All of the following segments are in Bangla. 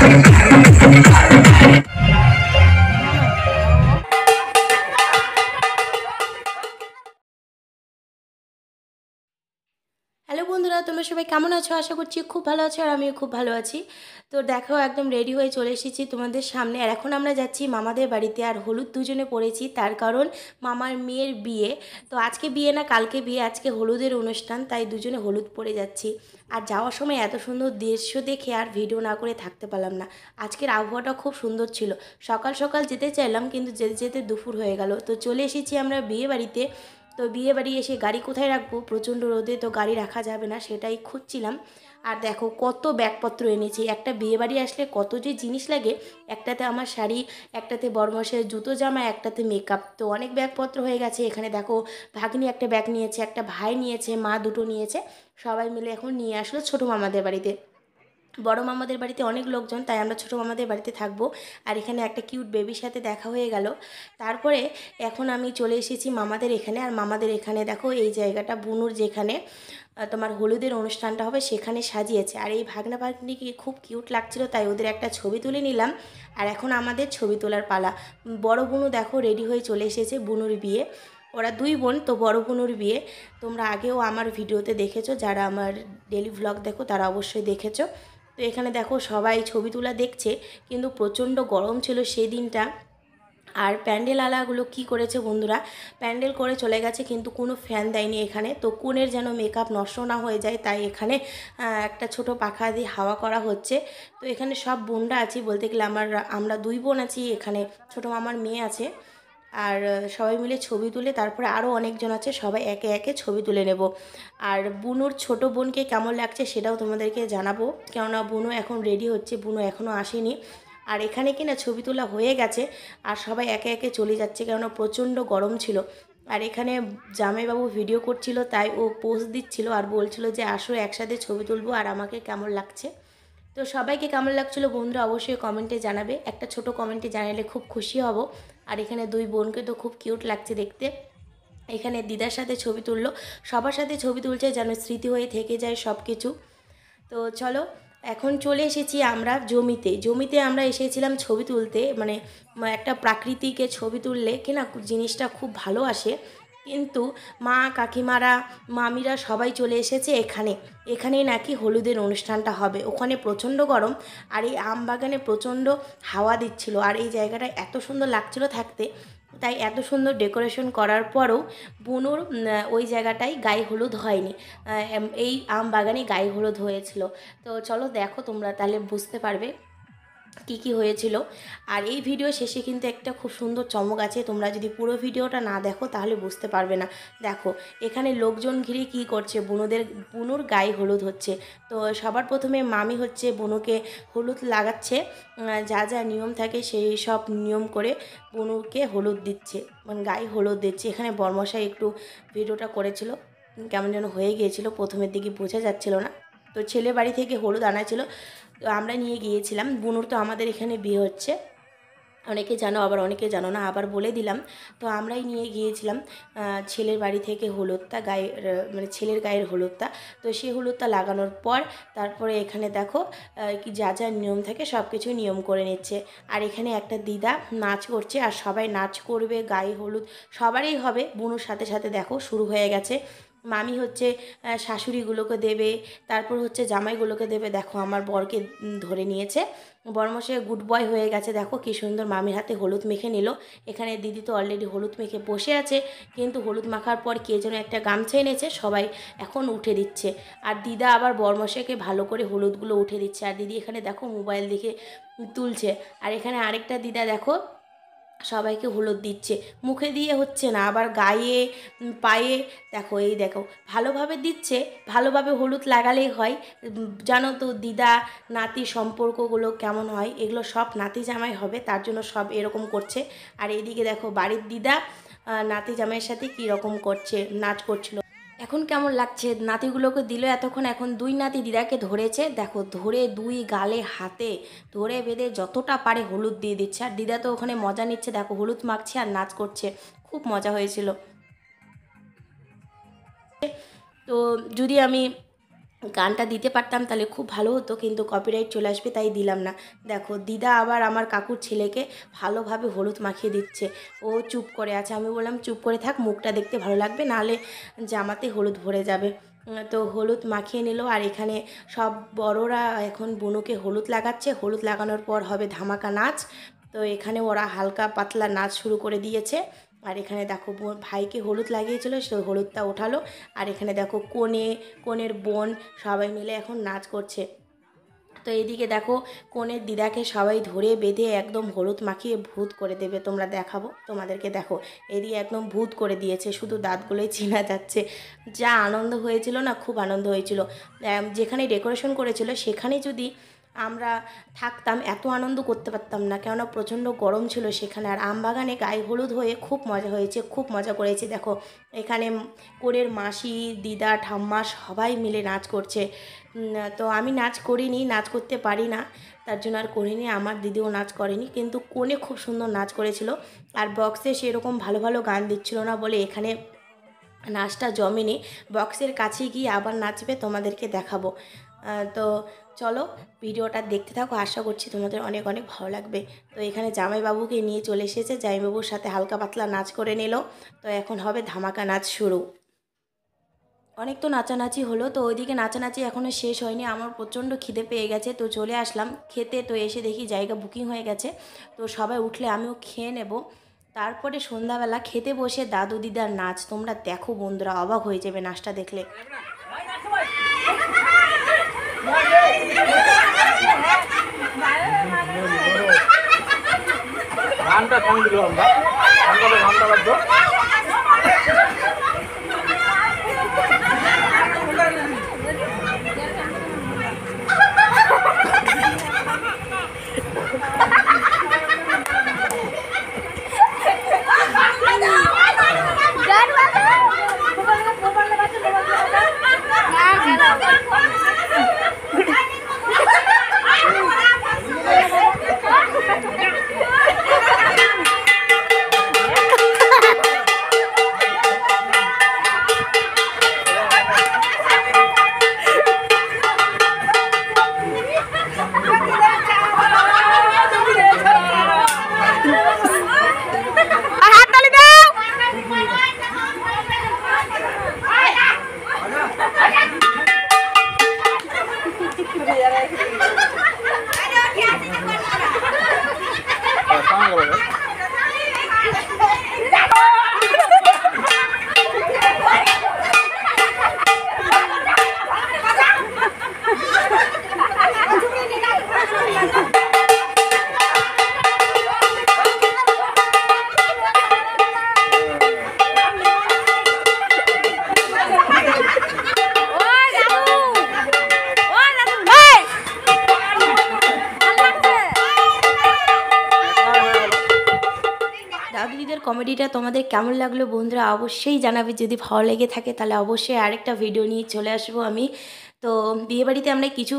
হ্যালো বন্ধুরা, তোমরা সবাই কেমন আছো? আশা করছি খুব ভালো আছো, আর আমিও খুব ভালো আছি। তো দেখো, একদম রেডি হয়ে চলে এসেছি তোমাদের সামনে। আর এখন আমরা যাচ্ছি মামাদের বাড়িতে। আর হলুদ দুজনে পড়েছি, তার কারণ মামার মেয়ের বিয়ে। তো আজকে বিয়ে না, কালকে বিয়ে, আজকে হলুদের অনুষ্ঠান, তাই দুজনে হলুদ পরে যাচ্ছি। আর যাওয়ার সময় এত সুন্দর দৃশ্য দেখে আর ভিডিও না করে থাকতে পারলাম না। আজকের আবহাওয়াটা খুব সুন্দর ছিল। সকাল সকাল যেতে চাইলাম, কিন্তু যেতে যেতে দুপুর হয়ে গেল। তো চলে এসেছি আমরা বিয়ে বাড়িতে। তো বিয়ে বাড়ি এসে গাড়ি কোথায় রাখবো, প্রচণ্ড রোদে তো গাড়ি রাখা যাবে না, সেটাই খুঁজছিলাম। আর দেখো কত ব্যাগপত্র এনেছি। একটা বিয়ে বাড়ি আসলে কত যে জিনিস লাগে। একটাতে আমার শাড়ি, একটাতে বরমশের জুতো জামা, একটাতে মেকআপ, তো অনেক ব্যাগপত্র হয়ে গেছে। এখানে দেখো ভাগ্নি একটা ব্যাগ নিয়েছে, একটা ভাই নিয়েছে, মা দুটো নিয়েছে। সবাই মিলে এখন নিয়ে আসলো ছোটো মামাদের বাড়িতে। বড় মামাদের বাড়িতে অনেক লোকজন, তাই আমরা ছোটো মামাদের বাড়িতে থাকবো। আর এখানে একটা কিউট বেবির সাথে দেখা হয়ে গেল। তারপরে এখন আমি চলে এসেছি মামাদের এখানে। আর মামাদের এখানে দেখো এই জায়গাটা বুনুর যেখানে তোমার হলুদের অনুষ্ঠানটা হবে সেখানে সাজিয়েছে। আর এই ভাগনা ভাগ্নিকে খুব কিউট লাগছিল, তাই ওদের একটা ছবি তুলে নিলাম। আর এখন আমাদের ছবি তোলার পালা। বড় বুনু দেখো রেডি হয়ে চলে এসেছে, বুনুর বিয়ে। ওরা দুই বোন, তো বড় বুনুর বিয়ে। তোমরা আগেও আমার ভিডিওতে দেখেছো, যারা আমার ডেলি ভ্লগ দেখো তারা অবশ্যই দেখেছো। তো এখানে দেখো সবাই ছবি তোলা দেখছে, কিন্তু প্রচণ্ড গরম ছিল সেই দিনটা। আর প্যান্ডেল আলাগুলো কি করেছে বন্ধুরা, প্যান্ডেল করে চলে গেছে, কিন্তু কোনো ফ্যান দেয়নি এখানে। তো কোণের যেন মেকআপ নষ্ট না হয়ে যায়, তাই এখানে একটা ছোট পাখা দিয়ে হাওয়া করা হচ্ছে। তো এখানে সব বোনরা আছি, বলতে গেলে আমরা দুই বোন আছি, এখানে ছোটো মামার মেয়ে আছে। আর সবাই মিলে ছবি তুলে তারপরে আরও অনেকজন আছে, সবাই একে একে ছবি তুলে নেব। আর বুনুর ছোট বোনকে কেমন লাগছে সেটাও তোমাদেরকে জানাবো, কেননা বুনু এখন রেডি হচ্ছে, বুনু এখনও আসেনি। আর এখানে কিনা ছবি তোলা হয়ে গেছে, আর সবাই একে একে চলে যাচ্ছে, কেননা প্রচণ্ড গরম ছিল। আর এখানে জামাইবাবু ভিডিও করছিল, তাই ও পোজ দিচ্ছিল আর বলছিল যে আসো একসাথে ছবি তুলবো, আর আমাকে কেমন লাগছে। তো সবাইকে কেমন লাগছিলো বন্ধুরা অবশ্যই কমেন্টে জানাবে, একটা ছোট কমেন্টে জানালে খুব খুশি হব। আর এখানে দুই বোনকে তো খুব কিউট লাগছে দেখতে। এখানে দিদার সাথে ছবি তুললো, সবার সাথে ছবি তুলছে যেন স্মৃতি হয়ে থেকে যায় সব কিছু। তো চলো, এখন চলে এসেছি আমরা জমিতে। জমিতে আমরা এসেছিলাম ছবি তুলতে, মানে একটা প্রাকৃতিকে ছবি তুললে কিনা জিনিসটা খুব ভালো আসে। কিন্তু মা কাকিমারা মামিরা সবাই চলে এসেছে এখানে। এখানেই নাকি হলুদের অনুষ্ঠানটা হবে। ওখানে প্রচণ্ড গরম, আর এই আম বাগানে প্রচণ্ড হাওয়া দিচ্ছিল, আর এই জায়গাটা এত সুন্দর লাগছিল থাকতে। তাই এত সুন্দর ডেকোরেশন করার পরও বুনুর ওই জায়গাটায় গায়ে হলুদ হয়নি। এই আম বাগানে গায়ে হলুদ হয়েছিল। তো চলো দেখো, তোমরা তাহলে বুঝতে পারবে কি কি হয়েছিল। আর এই ভিডিও শেষে কিন্তু একটা খুব সুন্দর চমক আছে, তোমরা যদি পুরো ভিডিওটা না দেখো তাহলে বুঝতে পারবে না। দেখো এখানে লোকজন ঘিরে কি করছে, বুনুর গায়ে হলুদ হচ্ছে। তো সবার প্রথমে মামি হচ্ছে বুনুকে হলুদ লাগাচ্ছে, যা যা নিয়ম থাকে সেই সব নিয়ম করে বুনুকে হলুদ দিচ্ছে, মানে গায়ে হলুদ দিচ্ছে। এখানে বর্মশাই একটু ভিডিওটা করেছিল, কেমন যেন হয়ে গিয়েছিল, প্রথমের দিকে বোঝা যাচ্ছিল না। তো ছেলে বাড়ি থেকে হলুদ আনা ছিল, তো আমরা নিয়ে গিয়েছিলাম। বুনুর তো আমাদের এখানে বিয়ে হচ্ছে, অনেকে জানো আবার অনেকে জানো না, আবার বলে দিলাম। তো আমরাই নিয়ে গিয়েছিলাম ছেলের বাড়ি থেকে হলুদটা গায়ে, মানে ছেলের গায়ের হলুদটা। তো সেই হলুদটা লাগানোর পর তারপরে এখানে দেখো কি যা যা নিয়ম থাকে সব কিছু নিয়ম করে নিচ্ছে। আর এখানে একটা দিদা নাচ করছে, আর সবাই নাচ করবে, গায়ে হলুদ সবারই হবে। বুনুর সাথে সাথে দেখো শুরু হয়ে গেছে। মামি হচ্ছে শাশুড়িগুলোকে দেবে, তারপর হচ্ছে জামাইগুলোকে দেবে। দেখো আমার বরকে ধরে নিয়েছে, বরমশাই গুড বয় হয়ে গেছে। দেখো কি সুন্দর মামির হাতে হলুদ মেখে নিল। এখানে দিদি তো অলরেডি হলুদ মেখে বসে আছে, কিন্তু হলুদ মাখার পর কে যেন একটা গামছা এনেছে, সবাই এখন উঠে দিচ্ছে। আর দিদা আবার বরমশাইকে ভালো করে হলুদগুলো উঠে দিচ্ছে। আর দিদি এখানে দেখো মোবাইল দেখে তুলছে। আর এখানে আরেকটা দিদা দেখো সবাইকে হলুদ দিচ্ছে, মুখে দিয়ে হচ্ছে না, আবার গায়ে পায়ে। দেখো এই দেখো ভালোভাবে দিচ্ছে, ভালোভাবে হলুদ লাগালেই হয়। জানো তো দিদা নাতি সম্পর্কগুলো কেমন হয়, এগুলো সব নাতি জামাই হবে, তার জন্য সব এরকম করছে। আর এইদিকে দেখো বাড়ির দিদা নাতি জামাইয়ের সাথে কী রকম করছে, নাচ করছিল। এখন কেমন লাগছে, নাতিগুলোকে দিল এতক্ষণ, এখন দুই নাতি দিদাকে ধরেছে, দেখো ধরে দুই গালে হাতে ধরে বেঁধে যতটা পারে হলুদ দিয়ে দিচ্ছে। আর দিদা তো ওখানে মজা নিচ্ছে, দেখো হলুদ মাখছে আর নাচ করছে, খুব মজা হয়েছিল। তো যদি আমি গানটা দিতে পারতাম তাহলে খুব ভালো হতো, কিন্তু কপিরাইট চলে আসবে তাই দিলাম না। দেখো দিদা আবার আমার কাকুর ছেলেকে ভালোভাবে হলুদ মাখিয়ে দিচ্ছে। ও চুপ করে আছে, আমি বললাম চুপ করে থাক, মুখটা দেখতে ভালো লাগবে, নাহলে জামাতে হলুদ ভরে যাবে। তো হলুদ মাখিয়ে নিল। আর এখানে সব বড়রা এখন বুনুকে হলুদ লাগাচ্ছে। হলুদ লাগানোর পর হবে ধামাকা নাচ। তো এখানে ওরা হালকা পাতলা নাচ শুরু করে দিয়েছে। আর এখানে দেখো ভাইকে হলুদ লাগিয়েছিল, সে হলুদটা ওঠালো। আর এখানে দেখো কনের বোন সবাই মিলে এখন নাচ করছে। তো এইদিকে দেখো কনের দিদাকে সবাই ধরে বেঁধে একদম হলুদ মাখিয়ে ভূত করে দেবে, তোমরা দেখাবো তোমাদেরকে। দেখো এদিকে একদম ভূত করে দিয়েছে, শুধু দাঁতগুলোই চেনা যাচ্ছে। যা আনন্দ হয়েছিল না, খুব আনন্দ হয়েছিল। যেখানে ডেকোরেশন করেছিল সেখানে যদি আমরা থাকতাম এত আনন্দ করতে পারতাম না, কেননা প্রচণ্ড গরম ছিল সেখানে। আর আমবাগানে গায়ে হলুদ হয়ে খুব মজা হয়েছে, খুব মজা করেছি। দেখো এখানে কোরের মাসি, দিদা, ঠাম্মা সবাই মিলে নাচ করছে। তো আমি নাচ করিনি, নাচ করতে পারি না, তার জন্য আর করিনি। আমার দিদিও নাচ করেনি, কিন্তু কোনে খুব সুন্দর নাচ করেছিল। আর বক্সে সেরকম ভালো ভালো গান দিচ্ছিল না বলে এখানে নাচটা জমেনি। বক্সের কাছে গিয়ে আবার নাচবে, তোমাদেরকে দেখাবো। তো চলো ভিডিওটা দেখতে থাকো, আশা করছি তোমাদের অনেক অনেক ভালো লাগবে। তো এখানে জামাইবাবুকে নিয়ে চলে এসেছে, জামাইবাবুর সাথে হালকা পাতলা নাচ করে নিল। তো এখন হবে ধামাকা নাচ শুরু। অনেক তো নাচানাচি হলো, তো ওইদিকে নাচানাচি এখনও শেষ হয়নি। আমার প্রচণ্ড খিদে পেয়ে গেছে, তো চলে আসলাম খেতে। তো এসে দেখি জায়গা বুকিং হয়ে গেছে, তো সবাই উঠলে আমিও খেয়ে নেব। তারপরে সন্ধ্যাবেলা খেতে বসে দাদু দিদার নাচ, তোমরা দেখো বন্ধুরা, অবাক হয়ে যাবে নাচটা দেখলে। গানটা কম দিল আমরা গানটা বাজবো। কমেডিটা তোমাদের কেমন লাগলো বন্ধুরা অবশ্যই জানাবে। যদি ভালো লেগে থাকে তাহলে অবশ্যই আরেকটা ভিডিও নিয়ে চলে আসবো আমি। তো বিয়েবাড়িতে আমরা কিছু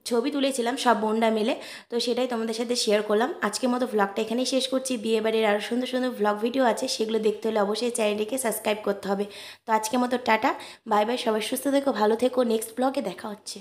ছবি তুলেছিলাম সব বোনরা মিলে, তো সেটাই তোমাদের সাথে শেয়ার করলাম। আজকের মতো ভ্লগটা এখানেই শেষ করছি। বিয়েবাড়ির আরও সুন্দর সুন্দর ভ্লগ ভিডিও আছে, সেগুলো দেখতে হলে অবশ্যই চ্যানেলটিকে সাবস্ক্রাইব করতে হবে। তো আজকের মতো টাটা, বাই বাই, সবাই সুস্থ থেকো, ভালো থেকো, নেক্সট ব্লগে দেখা হচ্ছে।